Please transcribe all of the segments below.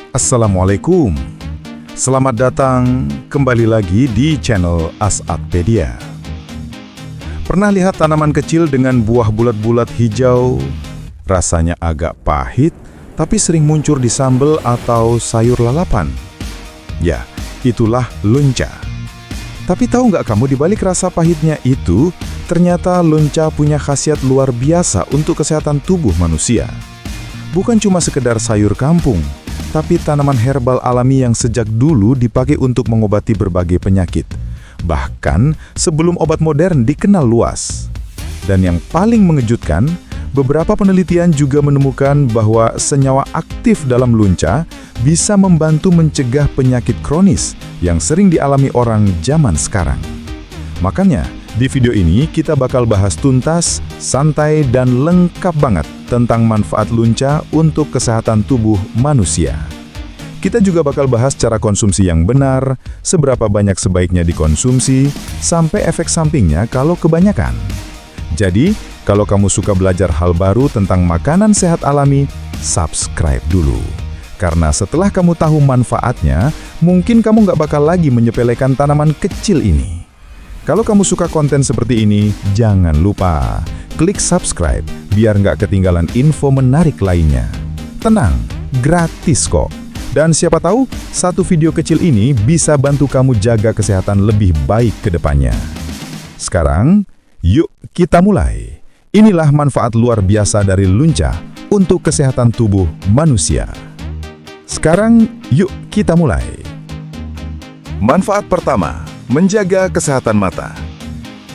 Assalamualaikum. Selamat datang kembali lagi di channel As'adpedia. Pernah lihat tanaman kecil dengan buah bulat-bulat hijau? Rasanya agak pahit, tapi sering muncul di sambal atau sayur lalapan. Ya, itulah lunca. Tapi tahu nggak kamu, di balik rasa pahitnya itu, ternyata lunca punya khasiat luar biasa untuk kesehatan tubuh manusia. Bukan cuma sekedar sayur kampung, tapi tanaman herbal alami yang sejak dulu dipakai untuk mengobati berbagai penyakit. Bahkan sebelum obat modern dikenal luas. Dan yang paling mengejutkan, beberapa penelitian juga menemukan bahwa senyawa aktif dalam lunca bisa membantu mencegah penyakit kronis yang sering dialami orang zaman sekarang. Makanya, di video ini kita bakal bahas tuntas, santai, dan lengkap banget tentang manfaat lunca untuk kesehatan tubuh manusia. Kita juga bakal bahas cara konsumsi yang benar, seberapa banyak sebaiknya dikonsumsi, sampai efek sampingnya kalau kebanyakan. Jadi, kalau kamu suka belajar hal baru tentang makanan sehat alami, subscribe dulu. Karena setelah kamu tahu manfaatnya, mungkin kamu nggak bakal lagi menyepelekan tanaman kecil ini. Kalau kamu suka konten seperti ini, jangan lupa klik subscribe biar nggak ketinggalan info menarik lainnya. Tenang, gratis kok. Dan siapa tahu, satu video kecil ini bisa bantu kamu jaga kesehatan lebih baik ke depannya. Sekarang, yuk kita mulai. Inilah manfaat luar biasa dari lunca untuk kesehatan tubuh manusia. Sekarang, yuk kita mulai. Manfaat pertama, menjaga kesehatan mata.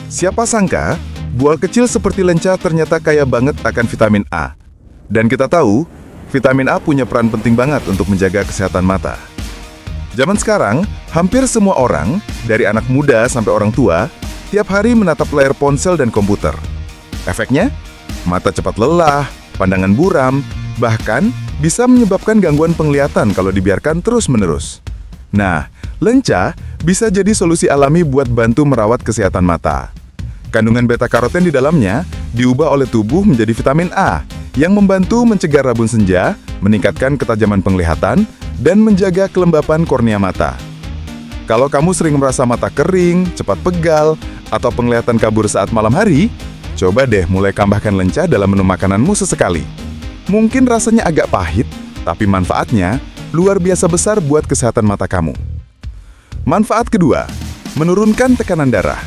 Siapa sangka, buah kecil seperti lenca ternyata kaya banget akan vitamin A. Dan kita tahu, vitamin A punya peran penting banget untuk menjaga kesehatan mata. Zaman sekarang, hampir semua orang, dari anak muda sampai orang tua, tiap hari menatap layar ponsel dan komputer. Efeknya, mata cepat lelah, pandangan buram, bahkan bisa menyebabkan gangguan penglihatan kalau dibiarkan terus-menerus. Nah, lenca bisa jadi solusi alami buat bantu merawat kesehatan mata. Kandungan beta-karoten di dalamnya diubah oleh tubuh menjadi vitamin A yang membantu mencegah rabun senja, meningkatkan ketajaman penglihatan, dan menjaga kelembapan kornea mata. Kalau kamu sering merasa mata kering, cepat pegal, atau penglihatan kabur saat malam hari, coba deh mulai tambahkan lenca dalam menu makananmu sesekali. Mungkin rasanya agak pahit, tapi manfaatnya luar biasa besar buat kesehatan mata kamu. Manfaat kedua, menurunkan tekanan darah.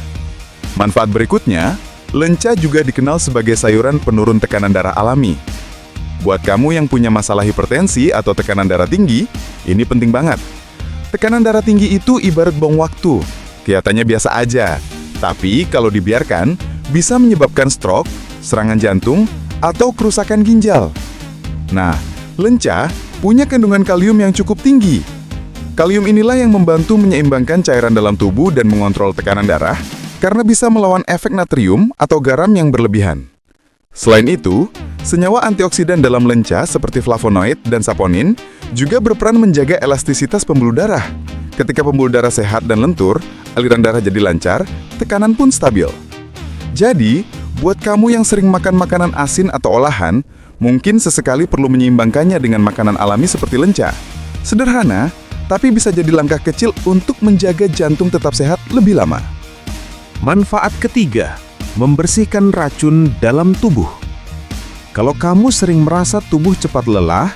Manfaat berikutnya, lenca juga dikenal sebagai sayuran penurun tekanan darah alami. Buat kamu yang punya masalah hipertensi atau tekanan darah tinggi, ini penting banget. Tekanan darah tinggi itu ibarat bom waktu, kelihatannya biasa aja. Tapi kalau dibiarkan, bisa menyebabkan stroke, serangan jantung, atau kerusakan ginjal. Nah, lenca punya kandungan kalium yang cukup tinggi. Kalium inilah yang membantu menyeimbangkan cairan dalam tubuh dan mengontrol tekanan darah, karena bisa melawan efek natrium atau garam yang berlebihan. Selain itu, senyawa antioksidan dalam lenca seperti flavonoid dan saponin juga berperan menjaga elastisitas pembuluh darah. Ketika pembuluh darah sehat dan lentur, aliran darah jadi lancar, tekanan pun stabil. Jadi, buat kamu yang sering makan makanan asin atau olahan, mungkin sesekali perlu menyeimbangkannya dengan makanan alami seperti lenca. Sederhana, tapi bisa jadi langkah kecil untuk menjaga jantung tetap sehat lebih lama. Manfaat ketiga, membersihkan racun dalam tubuh. Kalau kamu sering merasa tubuh cepat lelah,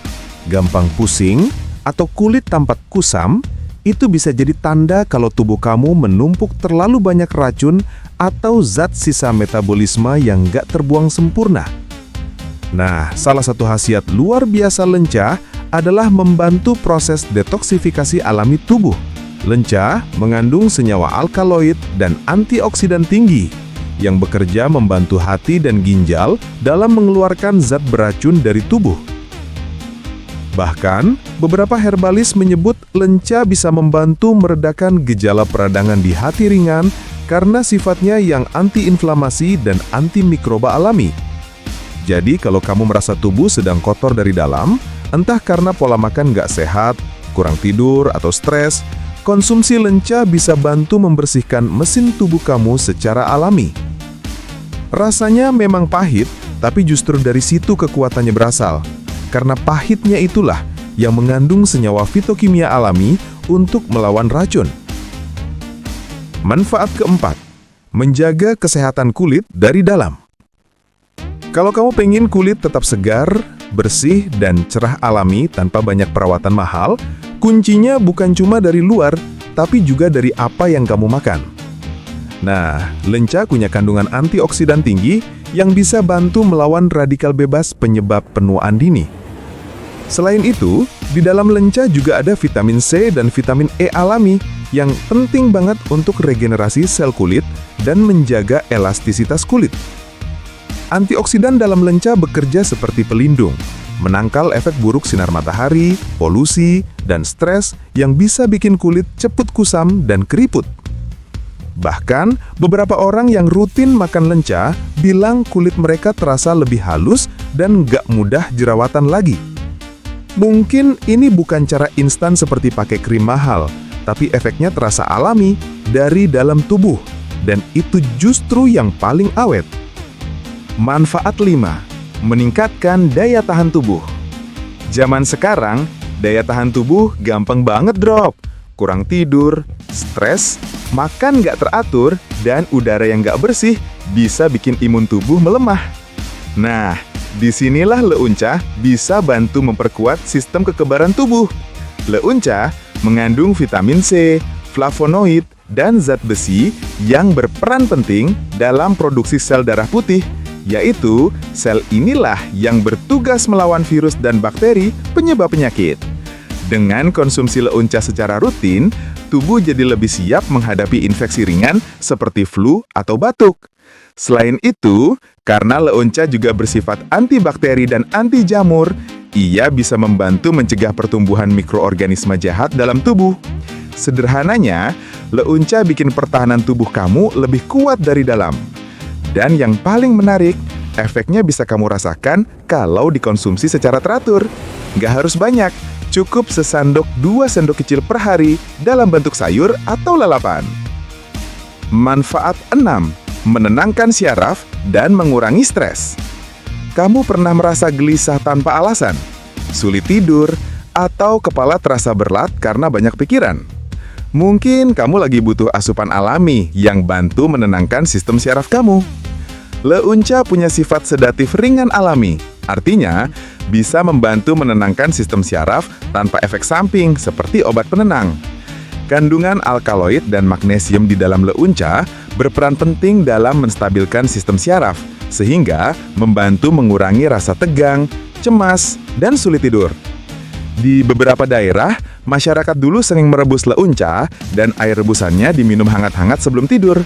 gampang pusing, atau kulit tampak kusam, itu bisa jadi tanda kalau tubuh kamu menumpuk terlalu banyak racun atau zat sisa metabolisme yang gak terbuang sempurna. Nah, salah satu khasiat luar biasa lenca adalah membantu proses detoksifikasi alami tubuh. Lenca mengandung senyawa alkaloid dan antioksidan tinggi yang bekerja membantu hati dan ginjal dalam mengeluarkan zat beracun dari tubuh. Bahkan, beberapa herbalis menyebut lenca bisa membantu meredakan gejala peradangan di hati ringan karena sifatnya yang antiinflamasi dan antimikroba alami. Jadi, kalau kamu merasa tubuh sedang kotor dari dalam, entah karena pola makan nggak sehat, kurang tidur, atau stres, konsumsi lenca bisa bantu membersihkan mesin tubuh kamu secara alami. Rasanya memang pahit, tapi justru dari situ kekuatannya berasal. Karena pahitnya itulah yang mengandung senyawa fitokimia alami untuk melawan racun. Manfaat keempat, menjaga kesehatan kulit dari dalam. Kalau kamu pengen kulit tetap segar, bersih, dan cerah alami tanpa banyak perawatan mahal, kuncinya bukan cuma dari luar, tapi juga dari apa yang kamu makan. Nah, lenca punya kandungan antioksidan tinggi yang bisa bantu melawan radikal bebas penyebab penuaan dini. Selain itu, di dalam lenca juga ada vitamin C dan vitamin E alami yang penting banget untuk regenerasi sel kulit dan menjaga elastisitas kulit. Antioksidan dalam lenca bekerja seperti pelindung, menangkal efek buruk sinar matahari, polusi, dan stres yang bisa bikin kulit cepat kusam dan keriput. Bahkan, beberapa orang yang rutin makan lenca bilang kulit mereka terasa lebih halus dan nggak mudah jerawatan lagi. Mungkin ini bukan cara instan seperti pakai krim mahal, tapi efeknya terasa alami dari dalam tubuh, dan itu justru yang paling awet. Manfaat 5. Meningkatkan daya tahan tubuh. Zaman sekarang, daya tahan tubuh gampang banget drop. Kurang tidur, stres, makan nggak teratur, dan udara yang nggak bersih bisa bikin imun tubuh melemah. Nah, disinilah leunca bisa bantu memperkuat sistem kekebalan tubuh. Leunca mengandung vitamin C, flavonoid, dan zat besi yang berperan penting dalam produksi sel darah putih, yaitu sel inilah yang bertugas melawan virus dan bakteri penyebab penyakit. Dengan konsumsi leunca secara rutin, tubuh jadi lebih siap menghadapi infeksi ringan seperti flu atau batuk. Selain itu, karena leunca juga bersifat antibakteri dan anti jamur, ia bisa membantu mencegah pertumbuhan mikroorganisme jahat dalam tubuh. Sederhananya, leunca bikin pertahanan tubuh kamu lebih kuat dari dalam. Dan yang paling menarik, efeknya bisa kamu rasakan kalau dikonsumsi secara teratur. Nggak harus banyak, cukup sesendok 2 sendok kecil per hari dalam bentuk sayur atau lalapan. Manfaat 6. Menenangkan syaraf dan mengurangi stres. Kamu pernah merasa gelisah tanpa alasan, sulit tidur, atau kepala terasa berat karena banyak pikiran? Mungkin kamu lagi butuh asupan alami yang bantu menenangkan sistem syaraf kamu. Leunca punya sifat sedatif ringan alami, artinya bisa membantu menenangkan sistem syaraf tanpa efek samping seperti obat penenang. Kandungan alkaloid dan magnesium di dalam leunca berperan penting dalam menstabilkan sistem syaraf, sehingga membantu mengurangi rasa tegang, cemas, dan sulit tidur. Di beberapa daerah, masyarakat dulu sering merebus leunca dan air rebusannya diminum hangat-hangat sebelum tidur.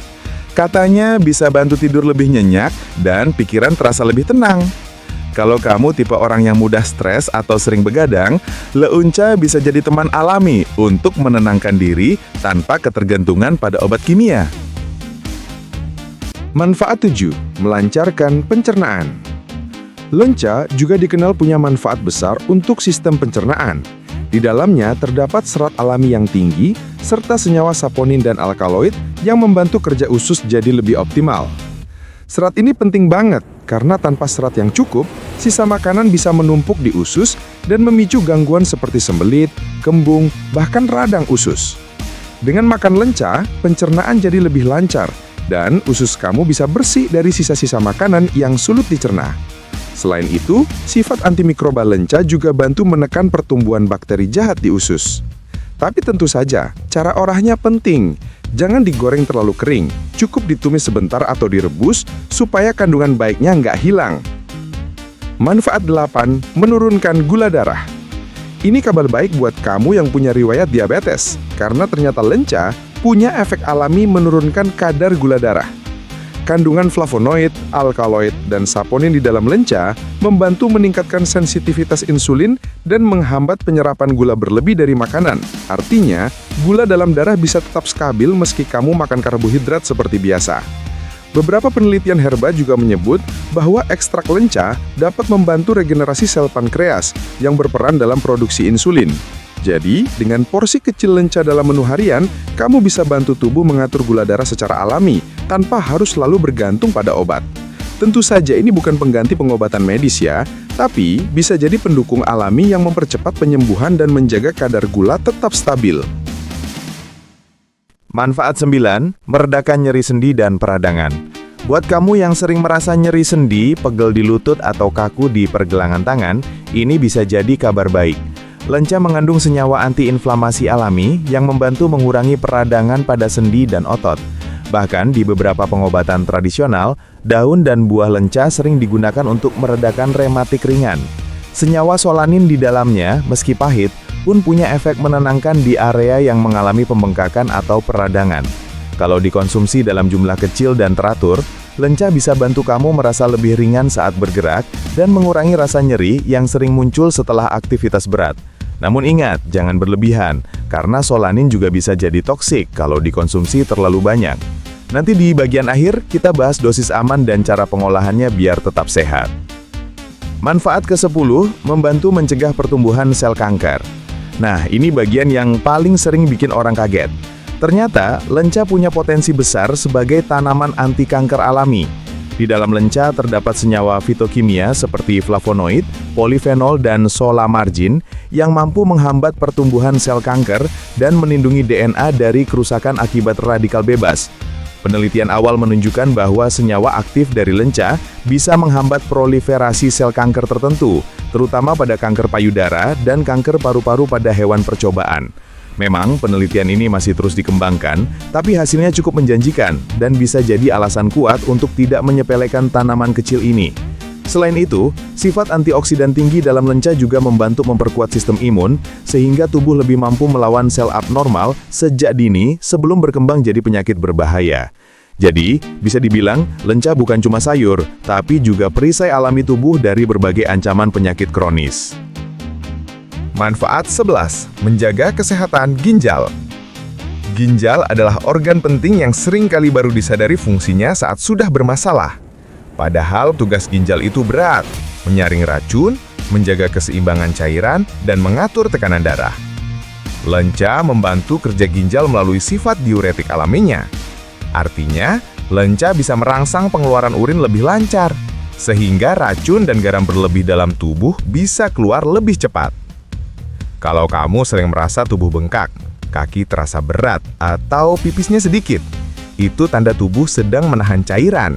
Katanya bisa bantu tidur lebih nyenyak dan pikiran terasa lebih tenang. Kalau kamu tipe orang yang mudah stres atau sering begadang, leunca bisa jadi teman alami untuk menenangkan diri tanpa ketergantungan pada obat kimia. Manfaat 7. Melancarkan pencernaan. Lenca juga dikenal punya manfaat besar untuk sistem pencernaan. Di dalamnya terdapat serat alami yang tinggi, serta senyawa saponin dan alkaloid yang membantu kerja usus jadi lebih optimal. Serat ini penting banget, karena tanpa serat yang cukup, sisa makanan bisa menumpuk di usus dan memicu gangguan seperti sembelit, kembung, bahkan radang usus. Dengan makan lenca, pencernaan jadi lebih lancar, dan usus kamu bisa bersih dari sisa-sisa makanan yang sulit dicerna. Selain itu, sifat antimikrobal lenca juga bantu menekan pertumbuhan bakteri jahat di usus. Tapi tentu saja, cara orahnya penting. Jangan digoreng terlalu kering, cukup ditumis sebentar atau direbus supaya kandungan baiknya nggak hilang. Manfaat 8. Menurunkan gula darah. Ini kabar baik buat kamu yang punya riwayat diabetes, karena ternyata lenca punya efek alami menurunkan kadar gula darah. Kandungan flavonoid, alkaloid, dan saponin di dalam lenca membantu meningkatkan sensitivitas insulin dan menghambat penyerapan gula berlebih dari makanan. Artinya, gula dalam darah bisa tetap stabil meski kamu makan karbohidrat seperti biasa. Beberapa penelitian herba juga menyebut bahwa ekstrak lenca dapat membantu regenerasi sel pankreas yang berperan dalam produksi insulin. Jadi, dengan porsi kecil lenca dalam menu harian, kamu bisa bantu tubuh mengatur gula darah secara alami, tanpa harus selalu bergantung pada obat. Tentu saja ini bukan pengganti pengobatan medis ya, tapi bisa jadi pendukung alami yang mempercepat penyembuhan dan menjaga kadar gula tetap stabil. Manfaat 9, meredakan nyeri sendi dan peradangan. Buat kamu yang sering merasa nyeri sendi, pegel di lutut atau kaku di pergelangan tangan, ini bisa jadi kabar baik. Lenca mengandung senyawa antiinflamasi alami yang membantu mengurangi peradangan pada sendi dan otot. Bahkan di beberapa pengobatan tradisional, daun dan buah lenca sering digunakan untuk meredakan rematik ringan. Senyawa solanin di dalamnya, meski pahit, pun punya efek menenangkan di area yang mengalami pembengkakan atau peradangan. Kalau dikonsumsi dalam jumlah kecil dan teratur, lenca bisa bantu kamu merasa lebih ringan saat bergerak dan mengurangi rasa nyeri yang sering muncul setelah aktivitas berat. Namun ingat, jangan berlebihan, karena solanin juga bisa jadi toksik kalau dikonsumsi terlalu banyak. Nanti di bagian akhir, kita bahas dosis aman dan cara pengolahannya biar tetap sehat. Manfaat ke-10, membantu mencegah pertumbuhan sel kanker. Nah, ini bagian yang paling sering bikin orang kaget. Ternyata, lenca punya potensi besar sebagai tanaman anti kanker alami. Di dalam lenca terdapat senyawa fitokimia seperti flavonoid, polifenol, dan solamargin yang mampu menghambat pertumbuhan sel kanker dan melindungi DNA dari kerusakan akibat radikal bebas. Penelitian awal menunjukkan bahwa senyawa aktif dari lenca bisa menghambat proliferasi sel kanker tertentu, terutama pada kanker payudara dan kanker paru-paru pada hewan percobaan. Memang penelitian ini masih terus dikembangkan, tapi hasilnya cukup menjanjikan dan bisa jadi alasan kuat untuk tidak menyepelekan tanaman kecil ini. Selain itu, sifat antioksidan tinggi dalam lenca juga membantu memperkuat sistem imun, sehingga tubuh lebih mampu melawan sel abnormal sejak dini sebelum berkembang jadi penyakit berbahaya. Jadi, bisa dibilang, lenca bukan cuma sayur, tapi juga perisai alami tubuh dari berbagai ancaman penyakit kronis. Manfaat 11. Menjaga kesehatan ginjal. Ginjal adalah organ penting yang sering kali baru disadari fungsinya saat sudah bermasalah. Padahal tugas ginjal itu berat, menyaring racun, menjaga keseimbangan cairan, dan mengatur tekanan darah. Lenca membantu kerja ginjal melalui sifat diuretik alaminya. Artinya, lenca bisa merangsang pengeluaran urin lebih lancar, sehingga racun dan garam berlebih dalam tubuh bisa keluar lebih cepat. Kalau kamu sering merasa tubuh bengkak, kaki terasa berat, atau pipisnya sedikit, itu tanda tubuh sedang menahan cairan.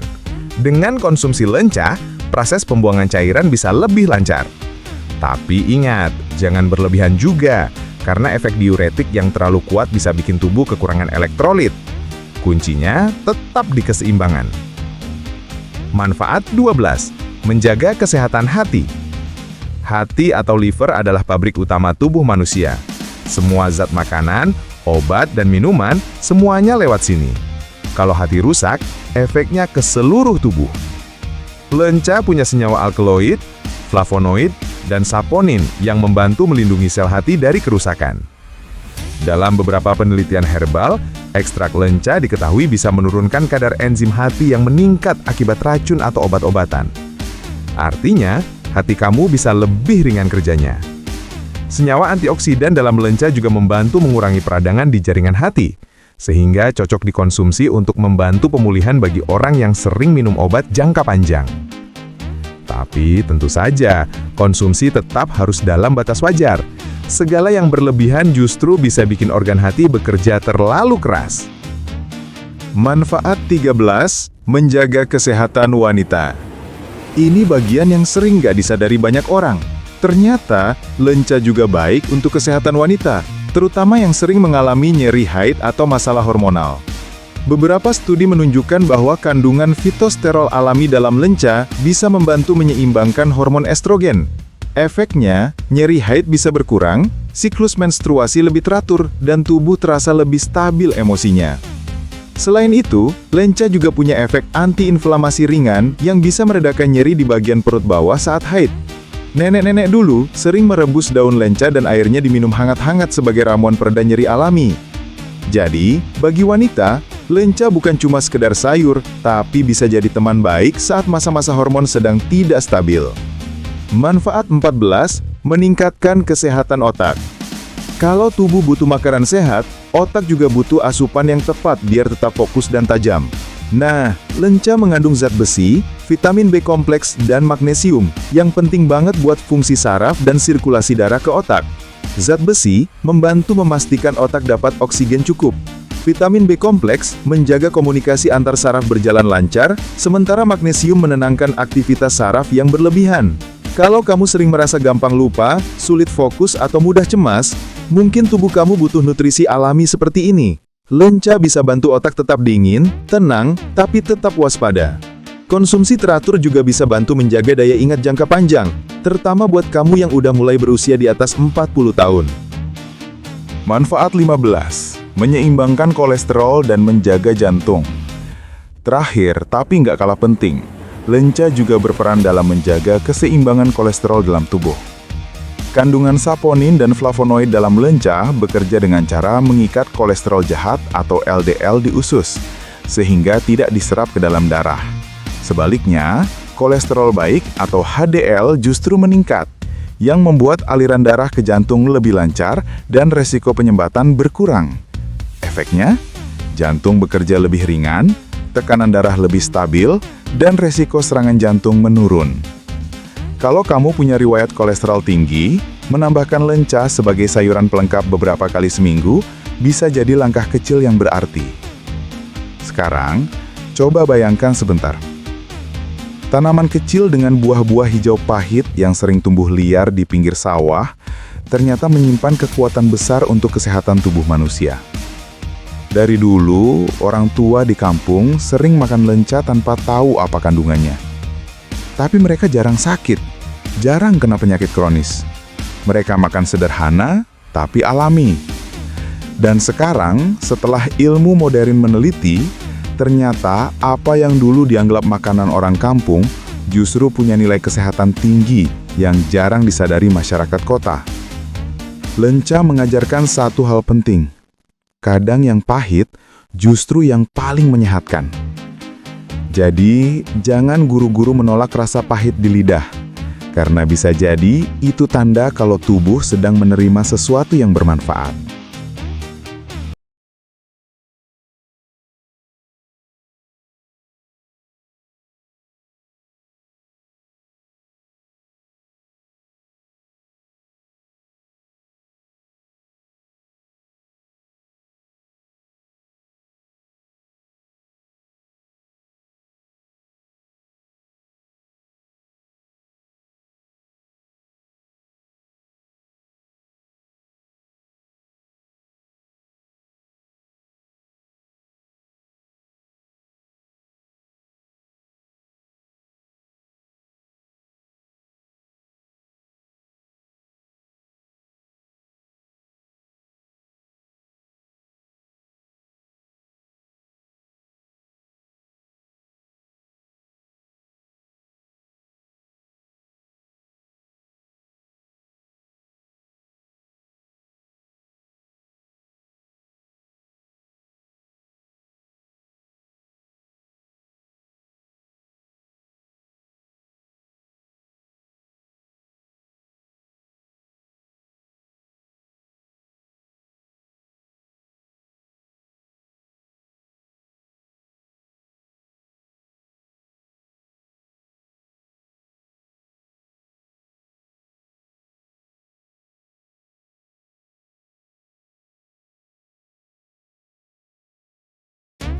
Dengan konsumsi lenca, proses pembuangan cairan bisa lebih lancar. Tapi ingat, jangan berlebihan juga, karena efek diuretik yang terlalu kuat bisa bikin tubuh kekurangan elektrolit. Kuncinya tetap di keseimbangan. Manfaat 12. Menjaga kesehatan hati. Hati atau liver adalah pabrik utama tubuh manusia. Semua zat makanan, obat, dan minuman, semuanya lewat sini. Kalau hati rusak, efeknya ke seluruh tubuh. Lenca punya senyawa alkaloid, flavonoid, dan saponin yang membantu melindungi sel hati dari kerusakan. Dalam beberapa penelitian herbal, ekstrak lenca diketahui bisa menurunkan kadar enzim hati yang meningkat akibat racun atau obat-obatan. Artinya, hati kamu bisa lebih ringan kerjanya. Senyawa antioksidan dalam lenca juga membantu mengurangi peradangan di jaringan hati, sehingga cocok dikonsumsi untuk membantu pemulihan bagi orang yang sering minum obat jangka panjang. Tapi tentu saja, konsumsi tetap harus dalam batas wajar. Segala yang berlebihan justru bisa bikin organ hati bekerja terlalu keras. Manfaat 13. Menjaga kesehatan wanita. Ini bagian yang sering gak disadari banyak orang. Ternyata, lenca juga baik untuk kesehatan wanita, terutama yang sering mengalami nyeri haid atau masalah hormonal. Beberapa studi menunjukkan bahwa kandungan fitosterol alami dalam lenca bisa membantu menyeimbangkan hormon estrogen. Efeknya, nyeri haid bisa berkurang, siklus menstruasi lebih teratur, dan tubuh terasa lebih stabil emosinya. Selain itu, lenca juga punya efek antiinflamasi ringan yang bisa meredakan nyeri di bagian perut bawah saat haid. Nenek-nenek dulu sering merebus daun lenca dan airnya diminum hangat-hangat sebagai ramuan pereda nyeri alami. Jadi, bagi wanita, lenca bukan cuma sekedar sayur, tapi bisa jadi teman baik saat masa-masa hormon sedang tidak stabil. Manfaat 14. Meningkatkan kesehatan otak. Kalau tubuh butuh makanan sehat, otak juga butuh asupan yang tepat biar tetap fokus dan tajam. Nah, lenca mengandung zat besi, vitamin B kompleks, dan magnesium yang penting banget buat fungsi saraf dan sirkulasi darah ke otak. Zat besi membantu memastikan otak dapat oksigen cukup. Vitamin B kompleks menjaga komunikasi antar saraf berjalan lancar, sementara magnesium menenangkan aktivitas saraf yang berlebihan. Kalau kamu sering merasa gampang lupa, sulit fokus, atau mudah cemas, mungkin tubuh kamu butuh nutrisi alami seperti ini. Lenca bisa bantu otak tetap dingin, tenang, tapi tetap waspada. Konsumsi teratur juga bisa bantu menjaga daya ingat jangka panjang, terutama buat kamu yang udah mulai berusia di atas 40 tahun. Manfaat 15. Menyeimbangkan kolesterol dan menjaga jantung. Terakhir, tapi nggak kalah penting, lenca juga berperan dalam menjaga keseimbangan kolesterol dalam tubuh. Kandungan saponin dan flavonoid dalam lenca bekerja dengan cara mengikat kolesterol jahat atau LDL di usus, sehingga tidak diserap ke dalam darah. Sebaliknya, kolesterol baik atau HDL justru meningkat, yang membuat aliran darah ke jantung lebih lancar dan resiko penyumbatan berkurang. Efeknya, jantung bekerja lebih ringan, tekanan darah lebih stabil, dan resiko serangan jantung menurun. Kalau kamu punya riwayat kolesterol tinggi, menambahkan lenca sebagai sayuran pelengkap beberapa kali seminggu bisa jadi langkah kecil yang berarti. Sekarang, coba bayangkan sebentar. Tanaman kecil dengan buah-buah hijau pahit yang sering tumbuh liar di pinggir sawah ternyata menyimpan kekuatan besar untuk kesehatan tubuh manusia. Dari dulu, orang tua di kampung sering makan lenca tanpa tahu apa kandungannya. Tapi mereka jarang sakit, jarang kena penyakit kronis. Mereka makan sederhana, tapi alami. Dan sekarang, setelah ilmu modern meneliti, ternyata apa yang dulu dianggap makanan orang kampung justru punya nilai kesehatan tinggi yang jarang disadari masyarakat kota. Lenca mengajarkan satu hal penting. Kadang yang pahit justru yang paling menyehatkan. Jadi, jangan guru-guru menolak rasa pahit di lidah, karena bisa jadi itu tanda kalau tubuh sedang menerima sesuatu yang bermanfaat.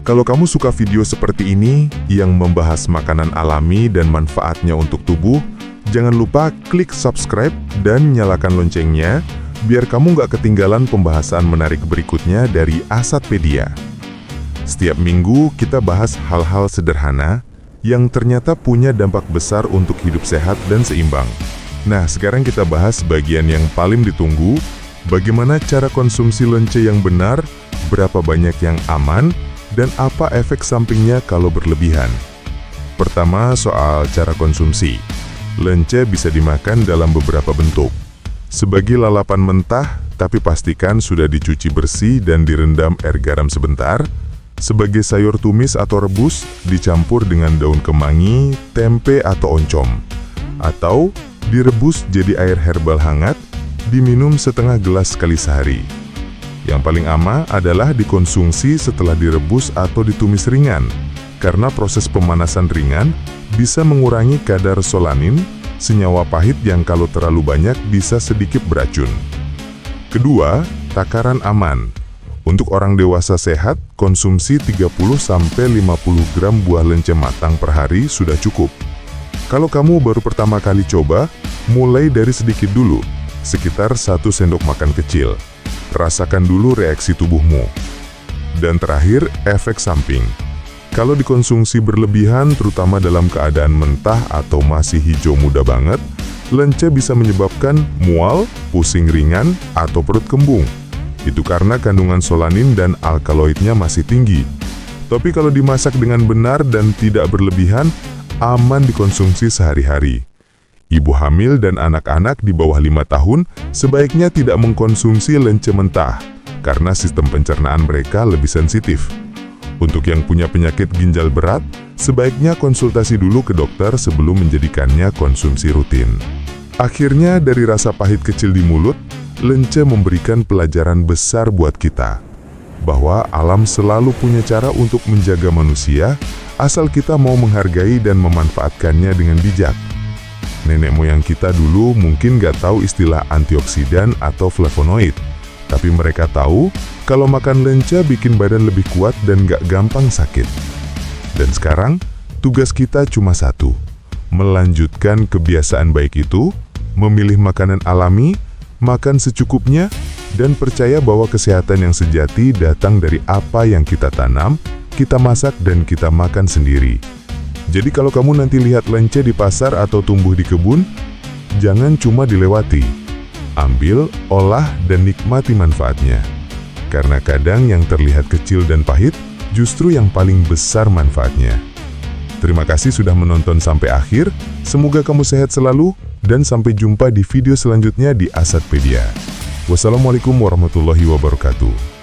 Kalau kamu suka video seperti ini yang membahas makanan alami dan manfaatnya untuk tubuh, jangan lupa klik subscribe dan nyalakan loncengnya biar kamu nggak ketinggalan pembahasan menarik berikutnya dari Asatpedia. Setiap minggu kita bahas hal-hal sederhana yang ternyata punya dampak besar untuk hidup sehat dan seimbang. Nah, sekarang kita bahas bagian yang paling ditunggu, bagaimana cara konsumsi lenca yang benar, berapa banyak yang aman, dan apa efek sampingnya kalau berlebihan. Pertama, soal cara konsumsi. Lenca bisa dimakan dalam beberapa bentuk. Sebagai lalapan mentah, tapi pastikan sudah dicuci bersih dan direndam air garam sebentar. Sebagai sayur tumis atau rebus, dicampur dengan daun kemangi, tempe atau oncom. Atau direbus jadi air herbal hangat, diminum setengah gelas sekali sehari. Yang paling aman adalah dikonsumsi setelah direbus atau ditumis ringan, karena proses pemanasan ringan bisa mengurangi kadar solanin, senyawa pahit yang kalau terlalu banyak bisa sedikit beracun. Kedua, takaran aman. Untuk orang dewasa sehat, konsumsi 30-50 gram buah lence matang per hari sudah cukup. Kalau kamu baru pertama kali coba, mulai dari sedikit dulu, sekitar 1 sendok makan kecil. Rasakan dulu reaksi tubuhmu. Dan terakhir, efek samping. Kalau dikonsumsi berlebihan, terutama dalam keadaan mentah atau masih hijau muda banget, lence bisa menyebabkan mual, pusing ringan, atau perut kembung. Itu karena kandungan solanin dan alkaloidnya masih tinggi. Tapi kalau dimasak dengan benar dan tidak berlebihan, aman dikonsumsi sehari-hari. Ibu hamil dan anak-anak di bawah 5 tahun sebaiknya tidak mengkonsumsi lence mentah, karena sistem pencernaan mereka lebih sensitif. Untuk yang punya penyakit ginjal berat, sebaiknya konsultasi dulu ke dokter sebelum menjadikannya konsumsi rutin. Akhirnya, dari rasa pahit kecil di mulut, lence memberikan pelajaran besar buat kita, bahwa alam selalu punya cara untuk menjaga manusia, asal kita mau menghargai dan memanfaatkannya dengan bijak. Nenek moyang kita dulu mungkin nggak tahu istilah antioksidan atau flavonoid, tapi mereka tahu kalau makan lence bikin badan lebih kuat dan nggak gampang sakit. Dan sekarang, tugas kita cuma satu, melanjutkan kebiasaan baik itu, memilih makanan alami, makan secukupnya, dan percaya bahwa kesehatan yang sejati datang dari apa yang kita tanam, kita masak, dan kita makan sendiri. Jadi kalau kamu nanti lihat lence di pasar atau tumbuh di kebun, jangan cuma dilewati. Ambil, olah, dan nikmati manfaatnya. Karena kadang yang terlihat kecil dan pahit, justru yang paling besar manfaatnya. Terima kasih sudah menonton sampai akhir, semoga kamu sehat selalu, dan sampai jumpa di video selanjutnya di Asatpedia. Wassalamualaikum warahmatullahi wabarakatuh.